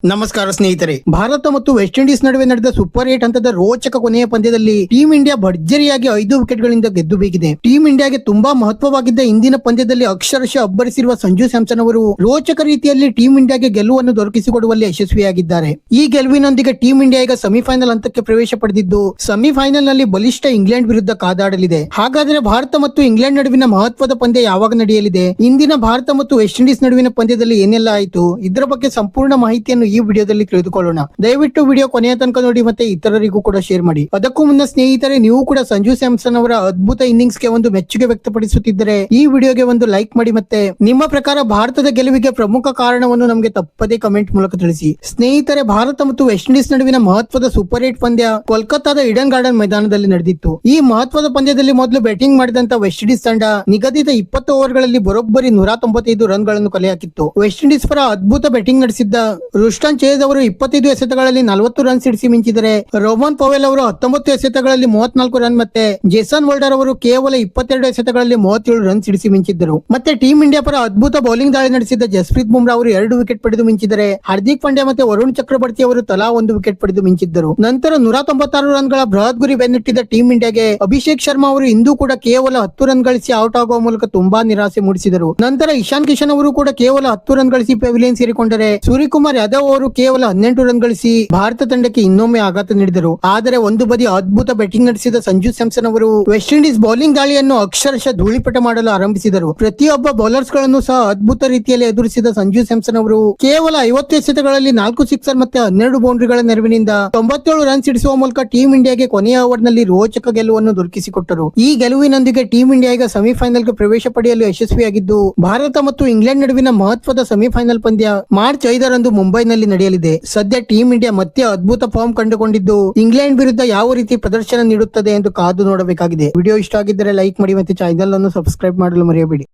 ನಮಸ್ಕಾರ ಸ್ನೇಹಿತರೆ. ಭಾರತ ಮತ್ತು ವೆಸ್ಟ್ ಇಂಡೀಸ್ ನಡುವೆ ನಡೆದ ಸೂಪರ್ 8 ಹಂತದ ರೋಚಕ ಕೊನೆಯ ಪಂದ್ಯದಲ್ಲಿ ಟೀಂ ಇಂಡಿಯಾ ಭರ್ಜರಿಯಾಗಿ 5 ವಿಕೆಟ್ ಗಳಿಂದ ಗೆದ್ದು ಬೀಗಿದೆ. ಟೀಂ ಇಂಡಿಯಾಗೆ ತುಂಬಾ ಮಹತ್ವವಾಗಿದ್ದ ಇಂದಿನ ಪಂದ್ಯದಲ್ಲಿ ಅಕ್ಷರಶಃ ಅಬ್ಬರಿಸಿರುವ ಸಂಜು ಸ್ಯಾಮ್ಸನ್ ಅವರು ರೋಚಕ ರೀತಿಯಲ್ಲಿ ಟೀಂ ಇಂಡಿಯಾಗೆ ಗೆಲುವನ್ನು ದೊರಕಿಸಿಕೊಡುವಲ್ಲಿ ಯಶಸ್ವಿಯಾಗಿದ್ದಾರೆ. ಈ ಗೆಲುವಿನೊಂದಿಗೆ ಟೀಂ ಇಂಡಿಯಾ ಈಗ ಸೆಮಿಫೈನಲ್ ಹಂತಕ್ಕೆ ಪ್ರವೇಶ ಪಡೆದಿದ್ದು ಸೆಮಿಫೈನಲ್ ನಲ್ಲಿ ಬಲಿಷ್ಠ ಇಂಗ್ಲೆಂಡ್ ವಿರುದ್ಧ ಕಾದಾಡಲಿದೆ. ಹಾಗಾದರೆ ಭಾರತ ಮತ್ತು ಇಂಗ್ಲೆಂಡ್ ನಡುವಿನ ಮಹತ್ವದ ಪಂದ್ಯ ಯಾವಾಗ ನಡೆಯಲಿದೆ, ಇಂದಿನ ಭಾರತ ಮತ್ತು ವೆಸ್ಟ್ ಇಂಡೀಸ್ ನಡುವಿನ ಪಂದ್ಯದಲ್ಲಿ ಏನೆಲ್ಲ ಆಯಿತು, ಇದರ ಬಗ್ಗೆ ಸಂಪೂರ್ಣ ಮಾಹಿತಿಯನ್ನು ಈ ವಿಡಿಯೋದಲ್ಲಿ ತಿಳಿದುಕೊಳ್ಳೋಣ. ದಯವಿಟ್ಟು ವಿಡಿಯೋ ಕೊನೆಯ ತನಕ ನೋಡಿ ಮತ್ತೆ ಇತರರಿಗೂ ಕೂಡ ಶೇರ್ ಮಾಡಿ. ಅದಕ್ಕೂ ಮುನ್ನ ಸ್ನೇಹಿತರೆ, ನೀವು ಕೂಡ ಸಂಜು ಸ್ಯಾಮ್ಸನ್ ಅವರ ಅದ್ಭುತ ಇನ್ನಿಂಗ್ಸ್ ಗೆ ಒಂದು ಮೆಚ್ಚುಗೆ ವ್ಯಕ್ತಪಡಿಸುತ್ತಿದ್ದರೆ ಈ ವಿಡಿಯೋಗೆ ಒಂದು ಲೈಕ್ ಮಾಡಿ. ಮತ್ತೆ ನಿಮ್ಮ ಪ್ರಕಾರ ಭಾರತದ ಗೆಲುವಿಗೆ ಪ್ರಮುಖ ಕಾರಣವನ್ನು ನಮಗೆ ತಪ್ಪದೇ ಕಮೆಂಟ್ ಮೂಲಕ ತಿಳಿಸಿ. ಸ್ನೇಹಿತರೆ, ಭಾರತ ಮತ್ತು ವೆಸ್ಟ್ ಇಂಡೀಸ್ ನಡುವಿನ ಮಹತ್ವದ ಸೂಪರ್ 8 ಪಂದ್ಯ ಕೋಲ್ಕತ್ತಾದ ಈಡನ್ ಗಾರ್ಡನ್ ಮೈದಾನದಲ್ಲಿ ನಡೆದಿತ್ತು. ಈ ಮಹತ್ವದ ಪಂದ್ಯದಲ್ಲಿ ಮೊದಲು ಬ್ಯಾಟಿಂಗ್ ಮಾಡಿದಂತ ವೆಸ್ಟ್ ಇಂಡೀಸ್ ತಂಡ ನಿಗದಿತ 20 ಓವರ್ಗಳಲ್ಲಿ ಬರೋಬ್ಬರಿ 195 ರನ್ ಗಳನ್ನು ಕಲೆ ಹಾಕಿತ್ತು. ವೆಸ್ಟ್ ಇಂಡೀಸ್ ಪರ ಅದ್ಭುತ ಬ್ಯಾಟಿಂಗ್ ನಡೆಸಿದ್ದ ರುಸ್ಟನ್ ಚೇಸ್ ಅವರು 25 ಎಸೆತಗಳಲ್ಲಿ 40 ರನ್ ಸಿಡಿಸಿ ಮಿಂಚಿದರೆ ರೋಮನ್ ಪವೆಲ್ ಅವರು 19 ಎಸೆತಗಳಲ್ಲಿ 34 ರನ್ ಮತ್ತೆ ಜೇಸನ್ ಹೋಲ್ಡರ್ ಅವರು ಕೇವಲ 22 ಎಸೆತಗಳಲ್ಲಿ 37 ರನ್ ಸಿಡಿಸಿ ಮಿಂಚಿದ್ದರು. ಮತ್ತೆ ಟೀಂ ಇಂಡಿಯಾ ಪರ ಅದ್ಭುತ ಬೌಲಿಂಗ್ ದಾಳಿ ನಡೆಸಿದ್ದ ಜಸ್ಪ್ರೀತ್ ಬುಮ್ರಾ ಅವರು 2 ವಿಕೆಟ್ ಪಡೆದು ಮಿಂಚಿದರೆ ಹಾರ್ದಿಕ್ ಪಾಂಡ್ಯ ಮತ್ತೆ ವರುಣ್ ಚಕ್ರವರ್ತಿ ಅವರು ತಲಾ 1 ವಿಕೆಟ್ ಪಡೆದು ಮಿಂಚಿದ್ದರು. ನಂತರ 196 ರನ್ಗಳ ಬೃಹತ್ ಗುರಿ ಬೆನ್ನಟ್ಟಿದ್ದ ಟೀಂ ಇಂಡಿಯಾಗೆ ಅಭಿಷೇಕ್ ಶರ್ಮಾ ಅವರು ಇಂದು ಕೂಡ ಕೇವಲ 10 ರನ್ ಗಳಿಸಿ ಔಟ್ ಆಗುವ ಮೂಲಕ ತುಂಬಾ ನಿರಾಸೆ ಮೂಡಿಸಿದರು. ನಂತರ ಇಶಾನ್ ಕಿಶನ್ ಅವರು ಕೂಡ ಕೇವಲ 10 ರನ್ ಗಳಿಸಿ ಪೆವಿಲಿಯನ್ ಸೇರಿಕೊಂಡರೆ ಸೂರ್ಯಕುಮಾರ್ ಯಾದವ್ ಅವರು ಕೇವಲ 18 ರನ್ ಗಳಿಸಿ ಭಾರತ ತಂಡಕ್ಕೆ ಇನ್ನೊಮ್ಮೆ ಆಘಾತ ನೀಡಿದರು. ಆದರೆ ಒಂದು ಬದಿ ಅದ್ಭುತ ಬ್ಯಾಟಿಂಗ್ ನಡೆಸಿದ ಸಂಜು ಸ್ಯಾಮ್ಸನ್ ಅವರು ವೆಸ್ಟ್ ಇಂಡೀಸ್ ಬೌಲಿಂಗ್ ದಾಳಿಯನ್ನು ಅಕ್ಷರಶಃ ಧೂಳಿಪಟ ಮಾಡಲು ಆರಂಭಿಸಿದರು. ಪ್ರತಿಯೊಬ್ಬ ಬೌಲರ್ಸ್ ಗಳನ್ನು ಸಹ ಅದ್ಭುತ ರೀತಿಯಲ್ಲಿ ಎದುರಿಸಿದ ಸಂಜು ಸ್ಯಾಮ್ಸನ್ ಅವರು ಕೇವಲ 50 ಎಸೆತಗಳಲ್ಲಿ 4 ಸಿಕ್ಸರ್ ಮತ್ತೆ 12 ಬೌಂಡ್ರಿಗಳ ನೆರವಿನಿಂದ 97 ರನ್ ಸಿಡಿಸುವ ಮೂಲಕ ಟೀಂ ಇಂಡಿಯಾಗೆ ಕೊನೆಯ ಓವರ್ ನಲ್ಲಿ ರೋಚಕ ಗೆಲುವನ್ನು ದೊರಕಿಸಿಕೊಟ್ಟರು. ಈ ಗೆಲುವಿನೊಂದಿಗೆ ಟೀಂ ಇಂಡಿಯಾ ಈಗ ಸೆಮಿಫೈನಲ್ ಗೆ ಪ್ರವೇಶ ಪಡೆಯಲು ಯಶಸ್ವಿಯಾಗಿದ್ದು ಭಾರತ ಮತ್ತು ಇಂಗ್ಲೆಂಡ್ ನಡುವಿನ ಮಹತ್ವದ ಸೆಮಿಫೈನಲ್ ಪಂದ್ಯ ಮಾರ್ಚ್ 5 ರಂದು ಮುಂಬೈನಲ್ಲಿ ನಡೆಯಲಿದೆ. ಸದ್ಯ ಟೀಂ ಇಂಡಿಯಾ ಮತ್ತೆ ಅದ್ಭುತ ಫಾರ್ಮ್ ಕಂಡುಕೊಂಡಿದ್ದು ಇಂಗ್ಲೆಂಡ್ ವಿರುದ್ಧ ಯಾವ ರೀತಿ ಪ್ರದರ್ಶನ ನೀಡುತ್ತದೆ ಎಂದು ಕಾದು ನೋಡಬೇಕಾಗಿದೆ. ವಿಡಿಯೋ ಇಷ್ಟ ಆಗಿದ್ದರೆ ಲೈಕ್ ಮಾಡಿ ಮತ್ತೆ ಚಾನೆಲ್ ಅನ್ನು ಸಬ್ಸ್ಕ್ರೈಬ್ ಮಾಡಲು ಮರೆಯಬೇಡಿ.